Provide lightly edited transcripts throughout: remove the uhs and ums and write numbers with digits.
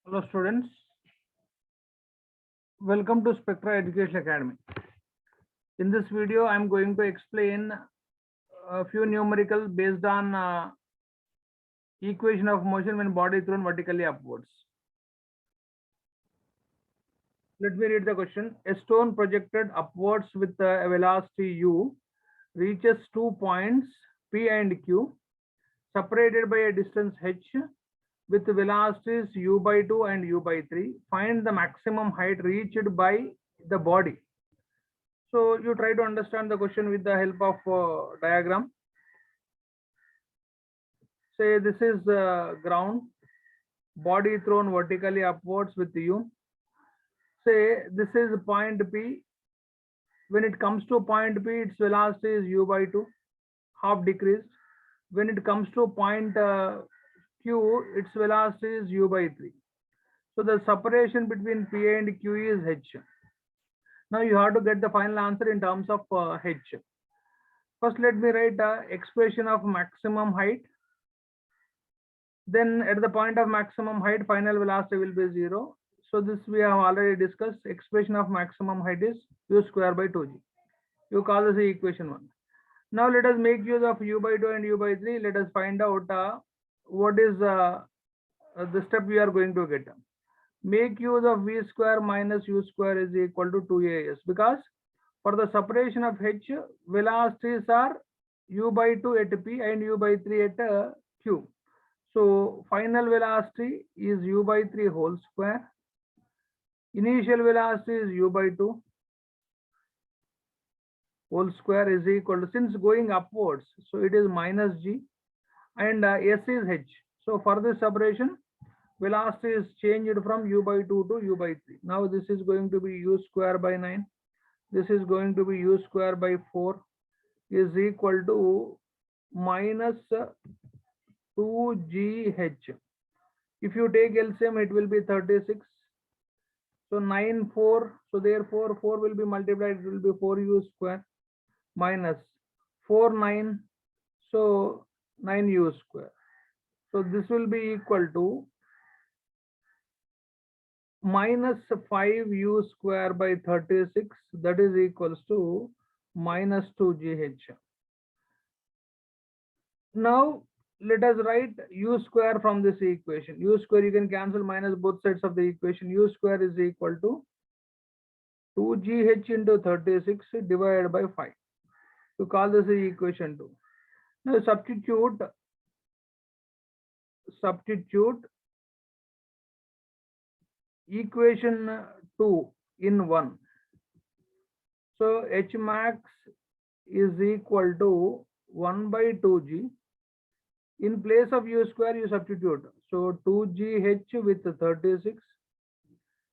Hello students, welcome to Spectra Education Academy. In this video, I am going to explain a few numerical based on equation of motion when body thrown vertically upwards. Let me read the question. A stone projected upwards with a velocity u reaches 2 points P and Q separated by a distance h with velocities u by 2 and u by 3. Find the maximum height reached by the body. So you try to understand the question with the help of diagram. Say this is ground, body thrown vertically upwards with u. Say this is point P. When it comes to point P, its velocity is u by 2, half decreased. When it comes to point Q, its velocity is u by 3. So the separation between P and Q is h. Now you have to get the final answer in terms of h. First, let me write expression of maximum height. Then at the point of maximum height, final velocity will be 0. So this we have already discussed. Expression of maximum height is u square by 2g. You call this equation 1. Now let us make use of u by 2 and u by 3. Let us find out what is the step we are going to get. Make use of v square minus u square is equal to 2as, because for the separation of h, velocities are u by 2 at P and u by 3 at Q. So final velocity is u by 3 whole square. Initial velocity is u by 2 whole square is equal to, since going upwards, so it is minus g, and s is h. So for this separation, velocity is changed from u by 2 to u by 3. Now this is going to be u square by 9. This is going to be u square by 4 is equal to minus 2gh. If you take LCM, it will be 36. So 9, 4. So therefore 4 will be multiplied. It will be 4u square minus 4, 9. So 9u square. So this will be equal to minus 5u square by 36. That is equals to minus 2gh. Now let us write u square from this equation. U square, you can cancel minus both sides of the equation. U square is equal to 2gh into 36 divided by 5. You call this equation 2. Now substitute equation 2 in 1. So h max is equal to 1 by 2g. In place of u square, you substitute. So 2gh with 36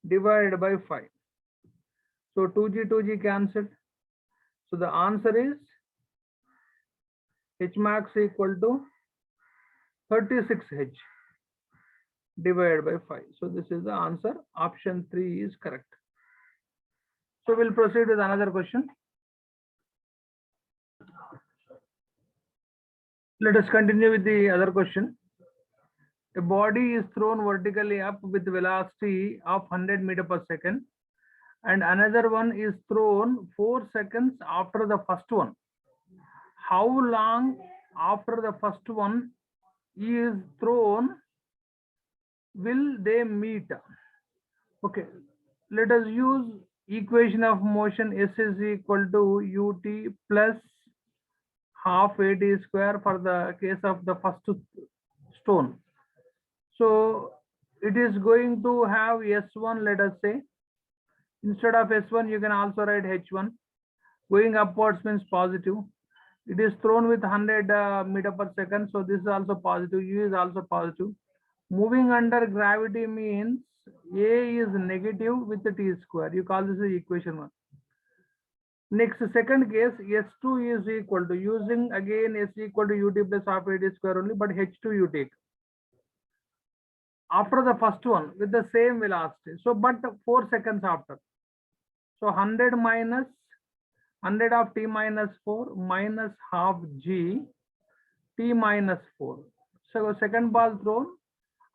divided by 5. So 2g cancelled. So the answer is h max equal to 36h divided by 5. So this is the answer. Option 3 is correct. So we'll proceed with another question. Let us continue with the other question. A body is thrown vertically up with velocity of 100 meters per second, and another one is thrown 4 seconds after the first one. How long after the first one is thrown will they meet? Okay, let us use equation of motion. S is equal to ut plus half at square for the case of the first stone. So it is going to have S1, let us say. Instead of S1, you can also write H1. Going upwards means positive. It is thrown with 100 meters per second. So this is also positive. U is also positive. Moving under gravity means A is negative with the T square. You call this equation 1. Next, second case, S2 is equal to, using again S equal to ut plus half at square only, but H2 you take after the first one with the same velocity. So, but 4 seconds after. So 100 minus 100 of T minus 4 minus half G T minus 4. So second ball thrown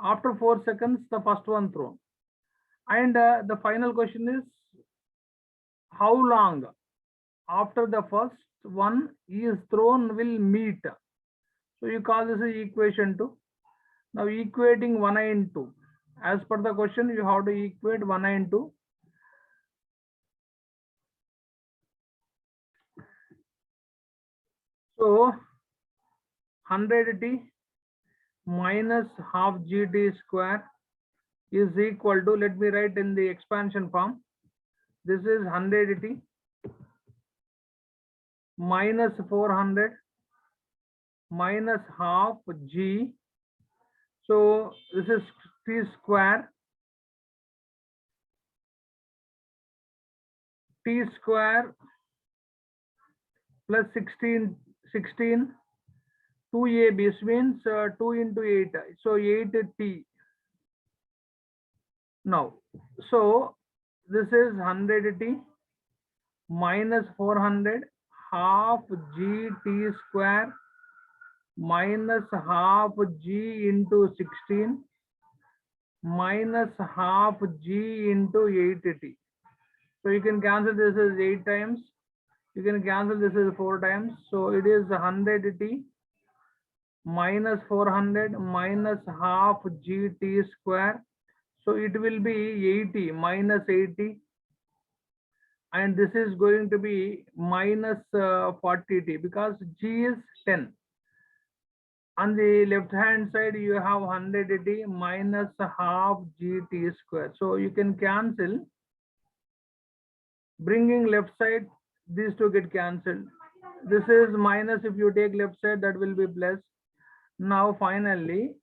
After 4 seconds, the first one thrown. And the final question is, how long after the first one is thrown will meet? So you call this equation 2. Now equating 1 and 2. As per the question, you have to equate 1 and 2. So 100t minus half gt square is equal to, let me write in the expansion form. This is 100t minus 400 minus half g. So this is t square plus 16 2ab means 2 into 8, so 8t. Now, so this is 100t minus 400 half gt square minus half g into 16 minus half g into 8t. So you can cancel this as 8 times. You can cancel this as 4 times. So it is 100t minus 400 minus half gt square. So it will be 80 minus 80. And this is going to be minus 40t because g is 10. On the left hand side, you have 100t minus half gt square. So you can cancel. Bringing left side, these two get cancelled. This is minus, if you take left side, that will be plus. Now finally,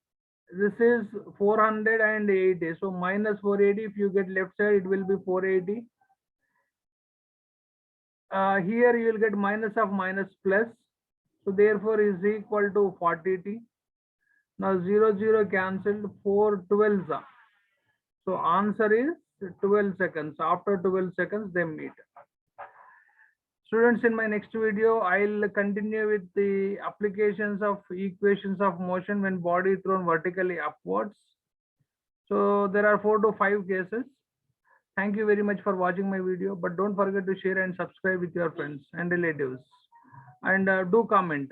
this is 480. So minus 480, if you get left side, it will be 480. Here you will get minus of minus plus. So therefore is equal to 40t. Now 0 cancelled, 4 12s. So answer is 12 seconds. After 12 seconds, they meet. Students, in my next video, I'll continue with the applications of equations of motion when body thrown vertically upwards. So there are 4 to 5 cases. Thank you very much for watching my video, but don't forget to share and subscribe with your friends and relatives, and do comment.